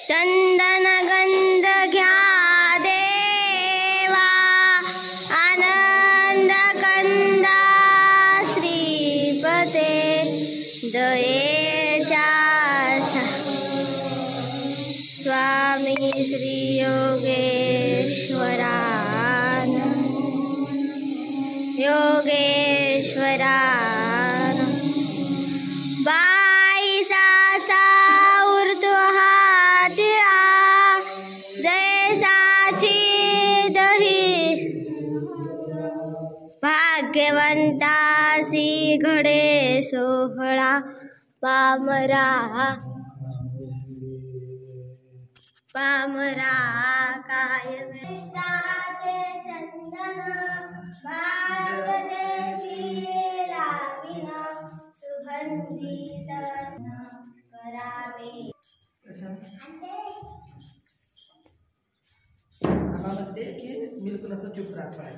चंदन गंध घ्या देवा आनंद कंदा श्रीपते दयेचा स्वामी श्री योगेश्वरान बाईसाचा ऊर्ध्वा टिळा जैसाची दही भाग्यवंतासी घडे सोहळा पामरा कायम चंदन भागदेशी लाविन सुगंधी करावे बिल्कुल चुप रहा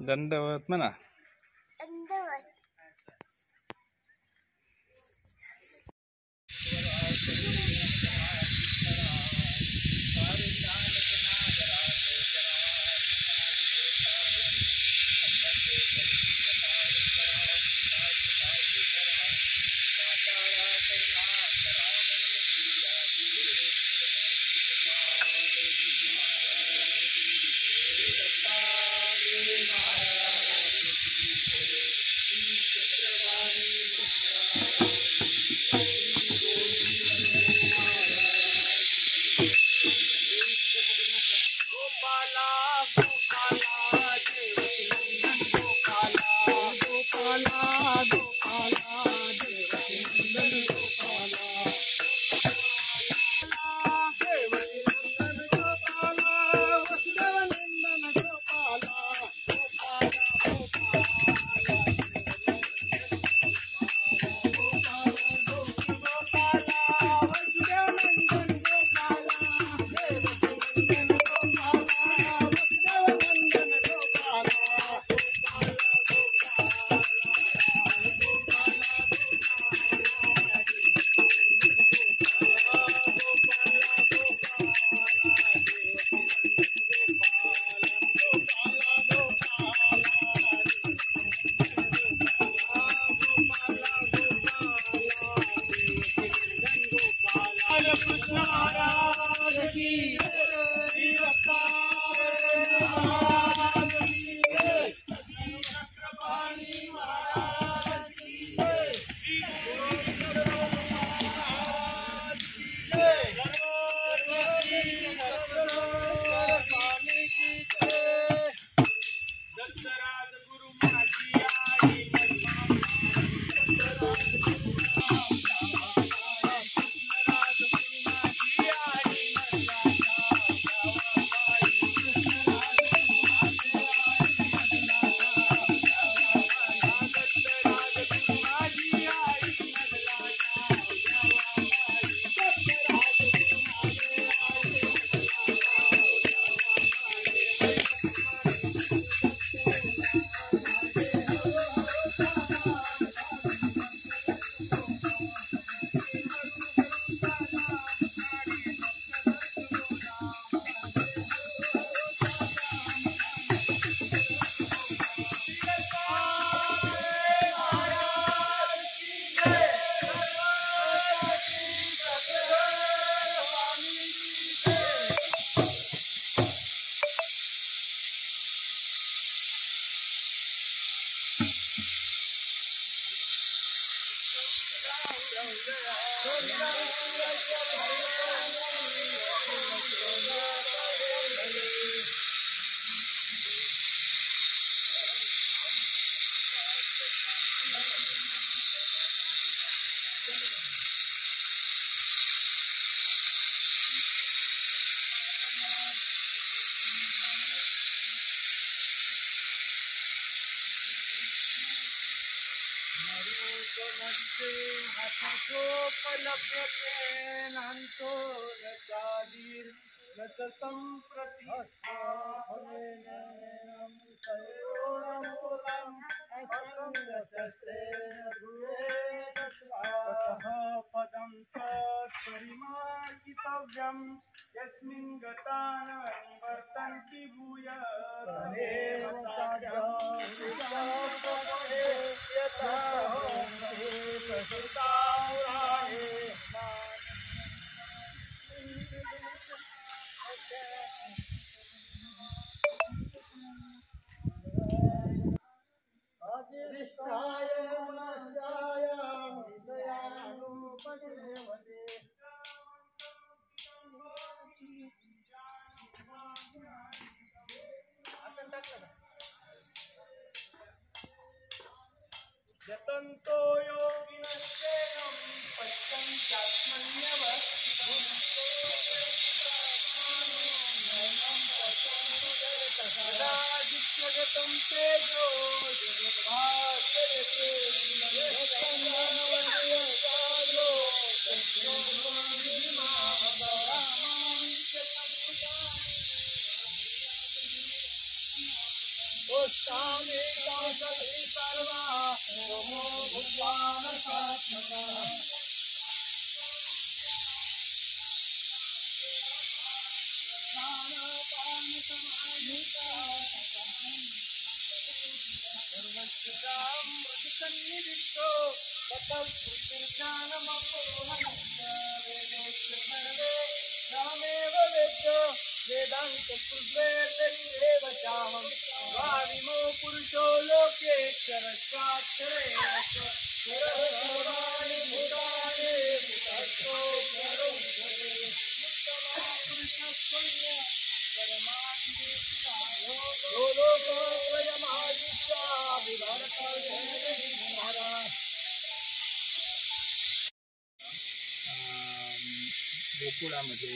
दंडवत म्हणा. यस्मिन् गता न वर्तन्ति भूयः यतन्तो योगिनश्चैनं सदादित्यगतं तेजो जगद्भास्करते सर्वस्थितामृतसन्निधिष्टो ततः सर्वे रामेव वेद्यो वेदान्तकृद्वेदैव चाहं द्वाविमो पुरुषो लोके क्षरश्चाक्षरे सर्वाणि भूतानि तत्तो परमेश्वरे पुरुषस्त्वस्य परमात्मेत्या यो लोकोऽयमादित्या विभारकार्येण गोकुळामध्ये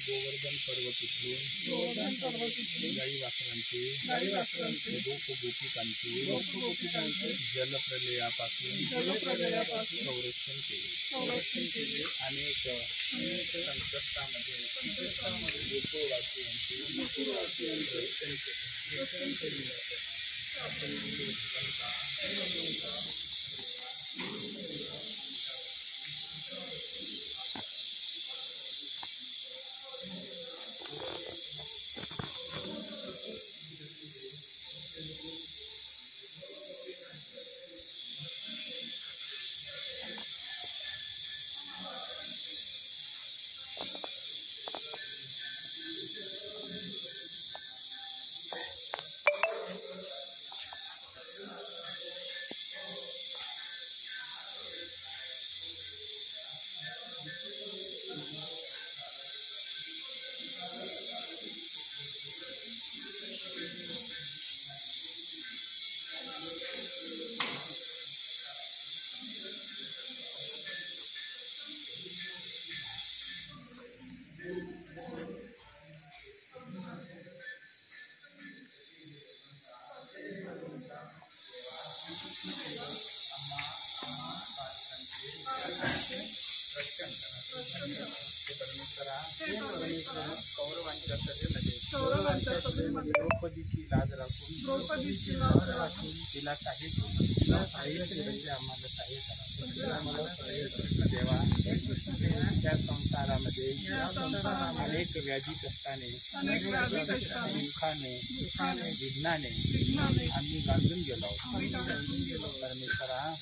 गोवर्धन पर्वत इथून गाई वासरांची गोपिकांची जलप्रलयापासून संरक्षण केले. अनेक संकटामध्ये गोकुळवासियांची रक्षण केले. कौरवांच्या सभेमध्ये द्रौपदीची लाज राखून तिला काही म्हणजे आम्हाला सहाय्य देवा. त्या संसारामध्ये अनेक व्याधी कष्टाने दुःखाने विघ्नाने आम्ही बांधून गेलो आहोत.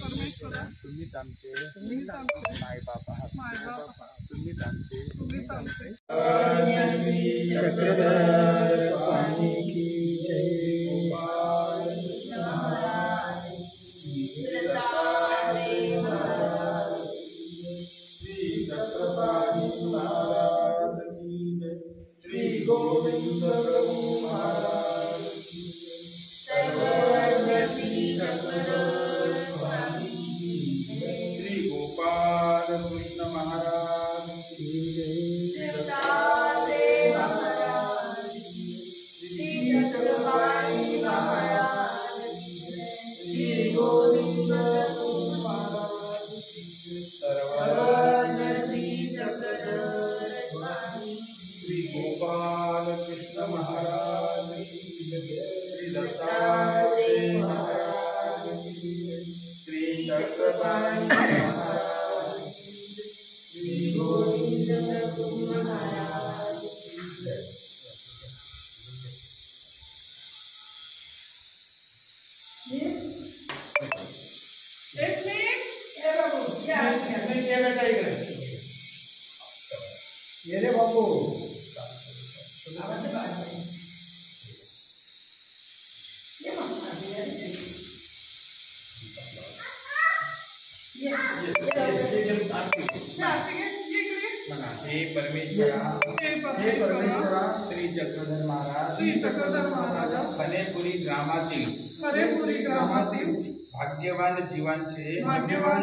परमेश्वरा तुम्हीच आमचे मायबाप आहात. तुम्हीच आमचे चक्रधर स्वामी की जय. श्री गोविंद प्रभु महाराज श्री गोपाल कृष्ण महाराज की जय. श्री गोपाल कृष्ण महाराज श्री दत्तात्रेय महाराज श्री चक्रपाणी महाराज श्री गोविंद महाराज. ये रे बापू हे परमेश्वरा श्री चक्रधर महाराज फलेपुरी ग्रामातील भाग्यवान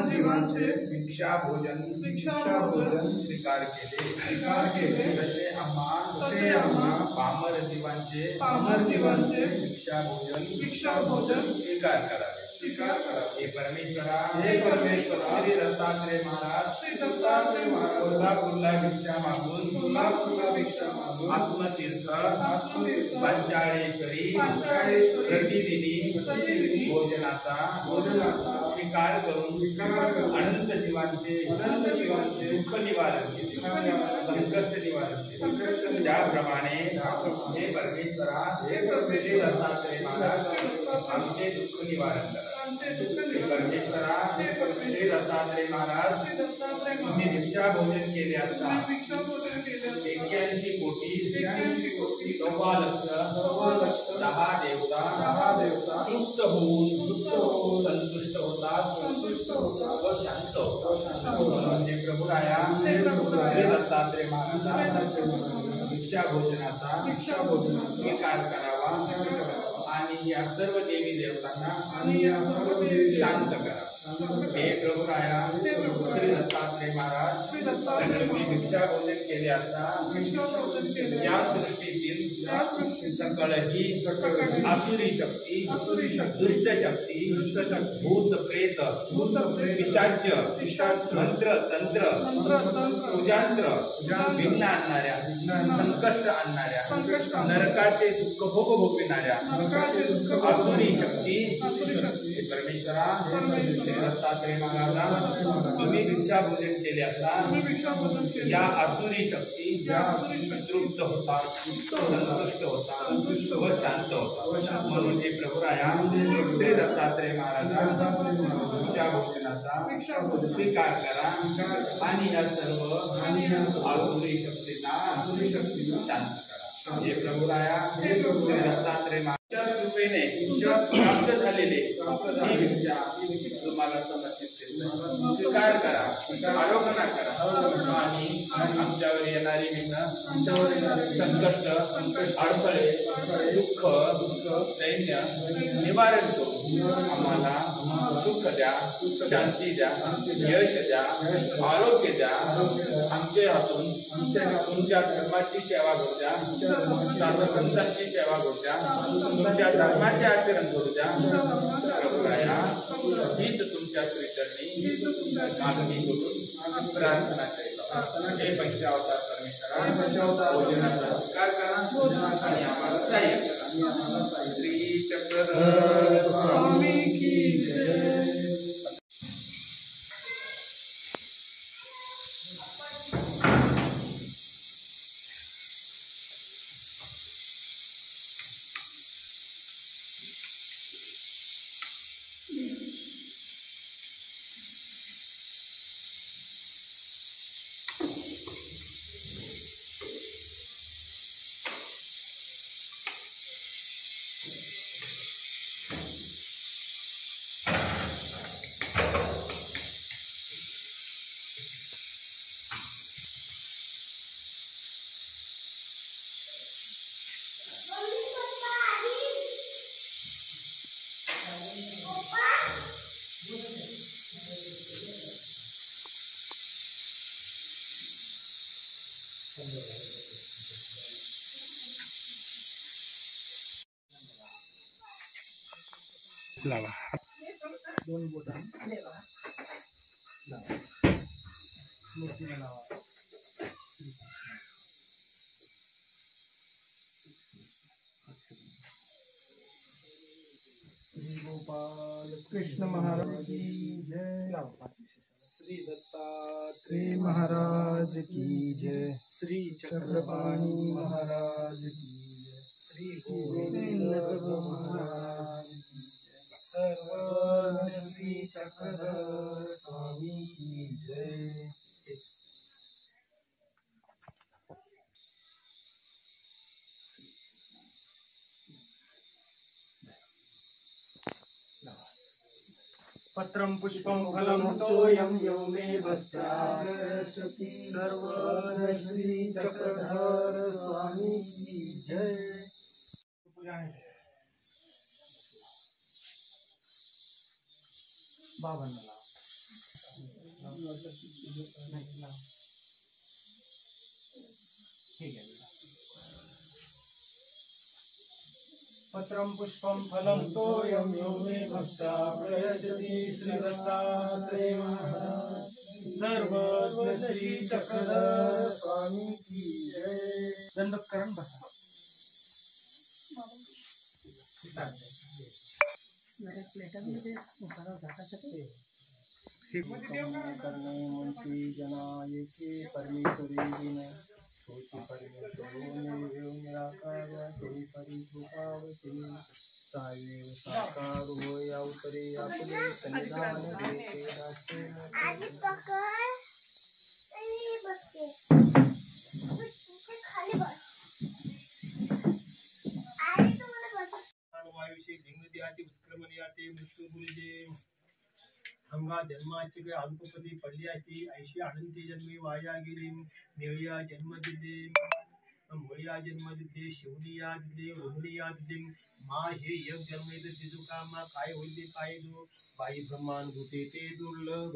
जीवांचे भिक्षा भोजन स्वीकार केले जसे आम्हा पामर जीवांचे भिक्षा भोजन स्वीकार करावे हे परमेश्वरा श्री दत्तात्रय महाराज कोल्हापूरला भिक्षा मागून आत्मतीर्थ पंचाळेश्वरी प्रतिदिनी भोजनाचा स्वीकार करून अनंत जीवांचे दुःख निवारण संकष्ट निवारण त्याप्रमाणे हे परमेश्वरा श्री दत्तात्रय महाराज आमचे दुःख निवारण करा परमेश्वरा श्री दत्तात्रय महाराज तुम्ही भिक्षा भोजन केले असता 81 कोटी 1,00,000 10 देवता तृप्त होऊन संतुष्ट होतात व शांत होतात म्हणजे प्रभुराया श्री दत्तात्रय महाराज भिक्षा भोजनाचा स्वीकार करावा आणि या सर्व देवी देवतांना शांत करा हे प्रभुराया श्री दत्तात्रय महाराज तुम्ही भिक्षा भोजन केले असता या सृष्टीतील सकळ ही आसुरी शक्ती दुष्ट शक्ती भूत प्रेत पिशाच मंत्र तंत्र पूजांत्र विघ्न आणणाऱ्या संकष्ट आणणाऱ्या नरकाचे दुःख भोगविणाऱ्या आसुरी शक्ती परमेश्वरा दत्तात्रय महाराज तुम्ही भिक्षा भोजन केले असता या आसुरी शक्ती तृप्त होतात संतुष्ट होतात व शांत होतात म्हणून हे प्रभुराया श्री दत्तात्रय महाराज भिक्षा भोजनाचा स्वीकार करा आणि या सर्व आसुरी शक्तींना शांत करा हे प्रभुराया श्री दत्तात्रय कृपेने प्राप्त झालेले ही भिक्षा तुम्हाला समर्पित स्वीकार करा आरोग्य करा आणि आमच्यावर येणारी विघ्न संकष्ट अडथळे दुःख दैन्य निवारण करून आम्हाला सुख द्या शांती द्या यश द्या आरोग्य द्या आमच्या हातून तुमच्या धर्माची सेवा करू द्या साधुसंतांची सेवा करू द्या तुमच्या धर्माचे आचरण करू द्या प्रभुराया हीच तुमच्या श्रीचरणी मागणी करून प्रार्थना करीत हे पंचावतार परमेश्वरा भोजनाचा स्वीकार करा आणि आम्हाला सहाय्य करा श्री चक्रधर स्वामी की जय. लावा दोन बोटा श्री गोपाल कृष्ण महाराज की जय. श्री दत्तात्रेय महाराज की जय. श्री चक्रपाणी महाराज की जय. श्री गोविंद महाराज की जय. सर्व श्री चक्रधर स्वामी की जय. पत्रं पुष्पं फलं तोयं यो मे भक्त्यादर्शति सर्व श्री चक्रधर स्वामी की जय. बाबांना लाव. ठीक आहे. पत्रं पुष्पं फलं तोयं यो मे भक्ता प्रयच्छति श्रीदत्तात्रेय महाराज. सर्वज्ञ श्री चक्रधर स्वामी की जय. दंडोत्करण बसा. करणे मुंची जनाये के परमेश्वरी दिन सोची परमेश्वरो निराकार सोई परिभूतावती सावेव साकार होय अवतरे आपले सन्निधान देते दासे. आधी पकड आणि बसते खाली बस. आणि तुम्हाला बस. वायुषे धिंगद्याचे उत्क्रमण याते मृत्यू गुरुजे अंगा जन्माची काही अल्पपदी पडली आहे ऐशी अनंती जन्मी वाया गेली. निळ्या जन्म दिले मुळ्या जन्म दिले शिवनिया दिले रोहनिया दिले मा हे एक जन्म येते तिजू कामा काय होईल काय दो बाई ब्रह्मानुभूते ते दुर्लभ.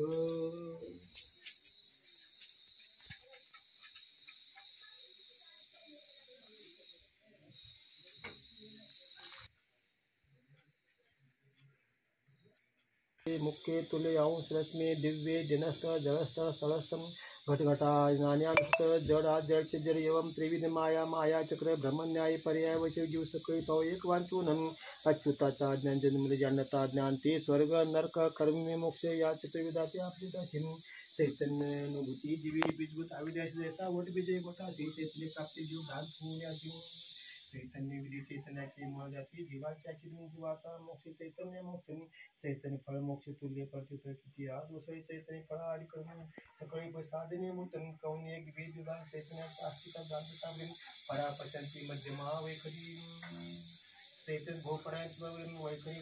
मुख्य तुले अंश रश्मी दिव्य दिनस्थ जलस्थ स्थलस्थम घटघटा नान्यांस्त जड जडचे जड एवं त्रिविध माया माया चक्र ब्रह्मन्याय पर्याय वैशिव जीव सकळी पाव एक वांचून अच्युताचा ज्ञान जन्म जानता ज्ञान ते स्वर्ग नरक कर्म मोक्ष या चतुर्विधाचे आपली दासिन चैतन्य अनुभूती दिवी बीजभूत अविद्यास जैसा वट विजय गोटा श्री चैतन्य प्राप्ती जीव धान पुण्याची चैतन्य विधी चैतन्याची मूळ जाती जीवाच्या किरण जीवाचा मोक्ष चैतन्य मोक्ष चैतन्य फळ मोक्ष तुल्य प्रतिती हा दुसरे चैतन्य फळ आदि कर्म सकळी साधने मुतन कौन एक वेद विभाग चैतन्याचा अस्तित्व जाणता परापशंती मध्यमा वैखरी चैतन्य भोपणात वैखरी